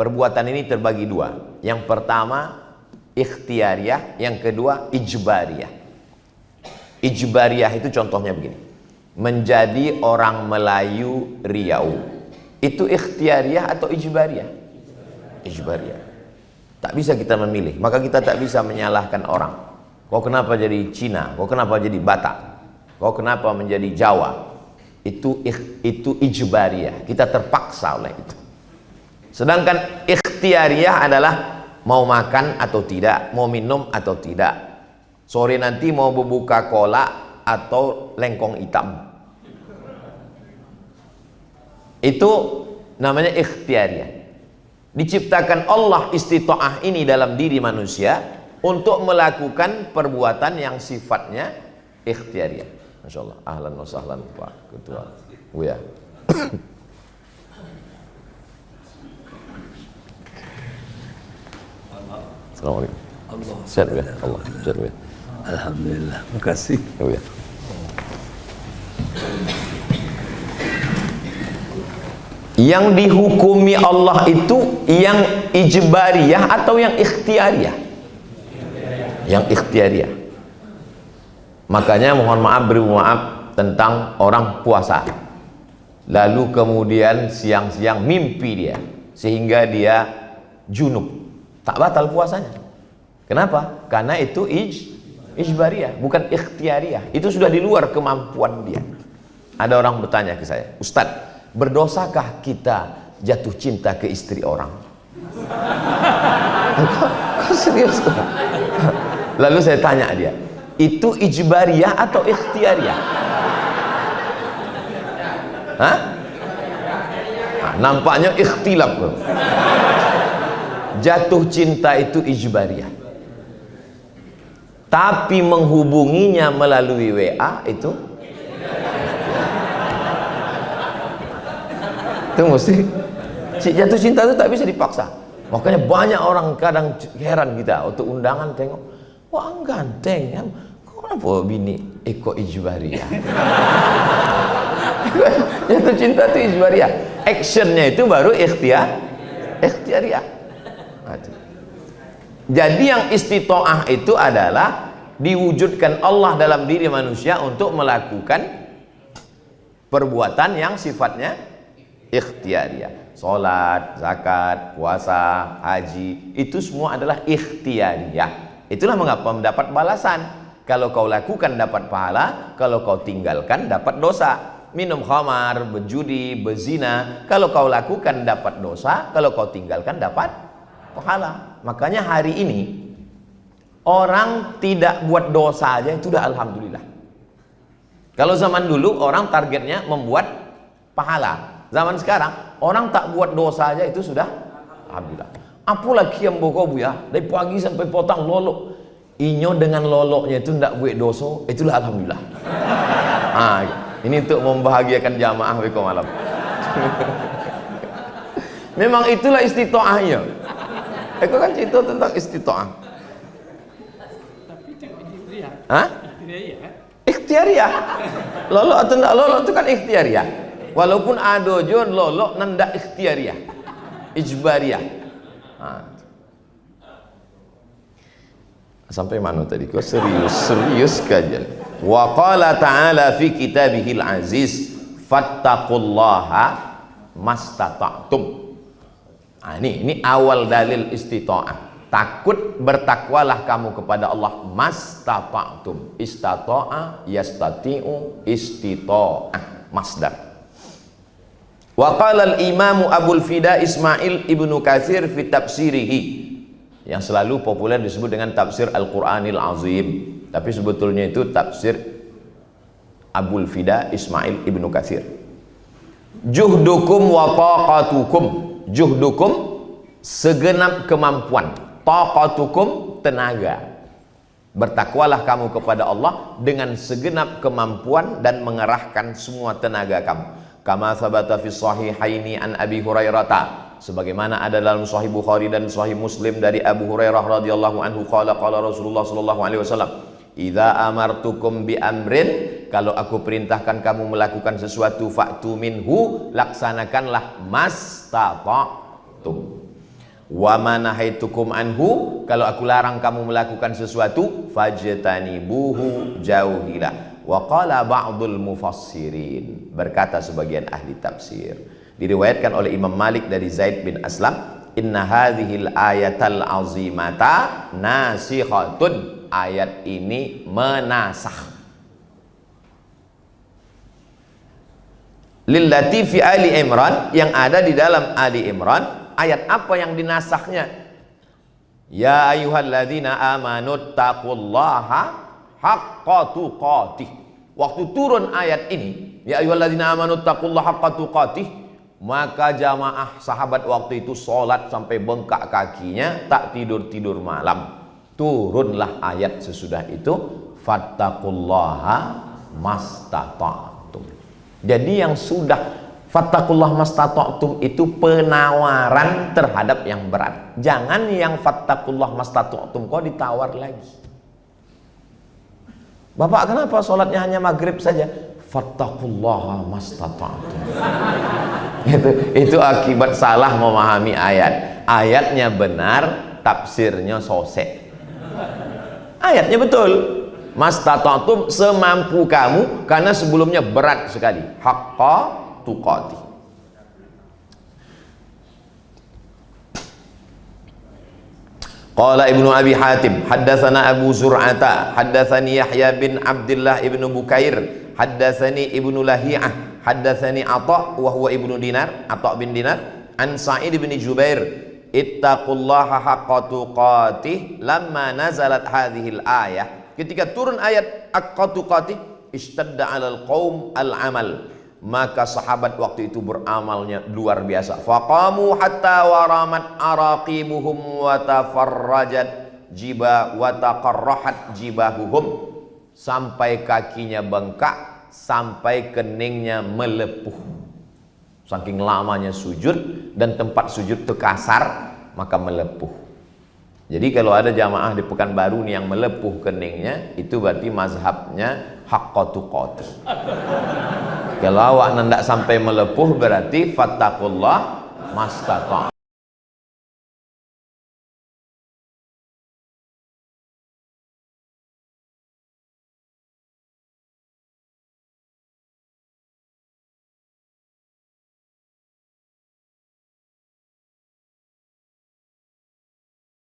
perbuatan ini terbagi dua. Yang pertama ikhtiariyah, yang kedua ijbariyah. Ijbariyah itu contohnya begini: menjadi orang Melayu Riau, itu ikhtiariyah atau ijbariyah? Ijbariyah. Tak bisa kita memilih, maka kita tak bisa menyalahkan orang. Kau kenapa jadi Cina? Kau kenapa jadi Batak? Kau kenapa menjadi Jawa? Itu ijbariyah. Kita terpaksa oleh itu. Sedangkan ikhtiariyah adalah mau makan atau tidak, mau minum atau tidak, sore nanti mau berbuka kolak atau lengkong hitam. Itu namanya ikhtiariyah. Diciptakan Allah istita'ah ini dalam diri manusia untuk melakukan perbuatan yang sifatnya ikhtiariyah. Masya Allah. Ahlan wa sahlan Pak Ketua. Ya. Assalamualaikum. Allah. Sehat ya? Allah. Sehat ya? Alhamdulillah. Makasih. Oh ya. Yang dihukumi Allah itu yang ijbariyah atau yang ikhtiariyah? Yang ikhtiariyah. Makanya mohon maaf, beri maaf tentang orang puasa, lalu kemudian siang-siang mimpi dia sehingga dia junub, tak batal puasanya. Kenapa? Karena itu ijbariyah, bukan ikhtiariyah. Itu sudah di luar kemampuan dia. Ada orang bertanya ke saya, Ustadz, berdosakah kita jatuh cinta ke istri orang? Kok serius? Lalu saya tanya dia, itu ijbariyah atau ikhtiariyah? Hah? Nah, nampaknya ikhtilaf. Jatuh cinta itu ijbariyah, tapi menghubunginya melalui WA itu mesti jatuh cinta itu tak bisa dipaksa. Makanya banyak orang kadang heran kita untuk undangan tengok, wah ganteng ya, kenapa bini kok ijbariyah? Jatuh cinta itu ijbariyah, actionnya itu baru ikhtiariyah. Jadi yang istitoah itu adalah diwujudkan Allah dalam diri manusia untuk melakukan perbuatan yang sifatnya ikhtiariyah. Salat, zakat, puasa, haji, itu semua adalah ikhtiariyah. Itulah mengapa mendapat balasan. Kalau kau lakukan dapat pahala, kalau kau tinggalkan dapat dosa. Minum khamar, berjudi, berzina, kalau kau lakukan dapat dosa, kalau kau tinggalkan dapat pahala. Makanya hari ini orang tidak buat dosa aja itu udah alhamdulillah. Kalau zaman dulu orang targetnya membuat pahala, zaman sekarang orang tak buat dosa aja itu sudah alhamdulillah. Apalagi yang boko ya, dari pagi sampai potong lolok, inyo dengan loloknya itu tidak buat dosa, itulah alhamdulillah. Ini untuk membahagiakan jamaah beko malam. Memang itulah istitoahnya. Aku kan cerita tentang istitoah. Tapi itu ikhtiariyah. Hah? Ikhtiariyah. Lolok atau tidak lolok itu kan ikhtiariyah. Walaupun ada jon lolok nanda ikhtiariyah, ijbariyah. Sampai mana tadi? Kau serius kajian. Wa qala ta'ala fi kitabihil aziz fattaqullaha mastata'tum. Ini awal dalil istita'ah. Takut bertakwalah kamu kepada Allah mastata'tum. Istata'a yastati'u istita'ah, masdar. Wa qala al-imamu Abul Fida Ismail Ibnu Katsir fi tafsirihi, yang selalu populer disebut dengan tafsir Al-Qur'anil Azim, tapi sebetulnya itu tafsir Abul Fida Ismail Ibnu Katsir. Juhdukum wa taqatukum. Juhdukum segenap kemampuan, taqatukum tenaga. Bertakwalah kamu kepada Allah dengan segenap kemampuan dan mengerahkan semua tenaga kamu. Kama sabata fi sahihaini an Abi Hurairah, sebagaimana ada dalam Sahih Bukhari dan Sahih Muslim dari Abu Hurairah radhiyallahu anhu, qala Rasulullah sallallahu alaihi wasallam, idza amartukum bi amrin, kalau aku perintahkan kamu melakukan sesuatu, fa'tu minhu, laksanakanlah mastata'tum. Wa ma nahaitukum anhu, kalau aku larang kamu melakukan sesuatu, fajtanibuhu, jauhilah. Wa qala ba'dul mufassirin, berkata sebagian ahli tafsir, diriwayatkan oleh Imam Malik dari Zaid bin Aslam, inna hadhil ayatal azimata nasikhatun, ayat ini menasakh. Lillati fi Ali Imran, yang ada di dalam Ali Imran. Ayat apa yang dinasakhnya? Ya ayyuhalladzina amanu taqullaha haqqa tuqatih. Waktu turun ayat ini, ya ayyuhalladzina amanu taqullaha haqqa tuqatih, maka jamaah sahabat waktu itu sholat sampai bengkak kakinya, tak tidur-tidur malam. Turunlah ayat sesudah itu, fattaqullaha mastata'tum. Jadi yang sudah fattaqullaha mastata'tum itu penawaran terhadap yang berat. Jangan yang fattaqullaha mastata'tum kok ditawar lagi. Bapak kenapa sholatnya hanya maghrib saja? Fattaqullaha mastata'tum. Itu akibat salah memahami ayat. Ayatnya benar, tafsirnya sosek. Ayatnya betul, mastata'tum, semampu kamu, karena sebelumnya berat sekali. Haqqa tuqatih. Qala Ibnu Abi Hatim haddatsana Abu Zur'ata haddatsani Yahya bin Abdullah ibnu Bukair haddatsani Ibnu Lahiyah haddatsani Atha wa huwa Ibnu Dinar, Atha bin Dinar, an Sa'id bin Jubair, ittaqullaha haqqa tuqatih lamma nazalat hadhil ayah. Ketika turun ayat haqqa tuqatih, ishtadda 'alal qaum al-amal, maka sahabat waktu itu beramalnya luar biasa. Faqamu hatta waramat araqibuhum wa tafarrajat jiba wa taqarrahat jibahuhum, sampai kakinya bengkak, sampai keningnya melepuh. Saking lamanya sujud, dan tempat sujud itu kasar, maka melepuh. Jadi kalau ada jamaah di Pekanbaru nih yang melepuh keningnya, itu berarti mazhabnya haqqa tuqatih. Kalau awak nendak sampai melepuh, berarti fattaqullah mastata'tum.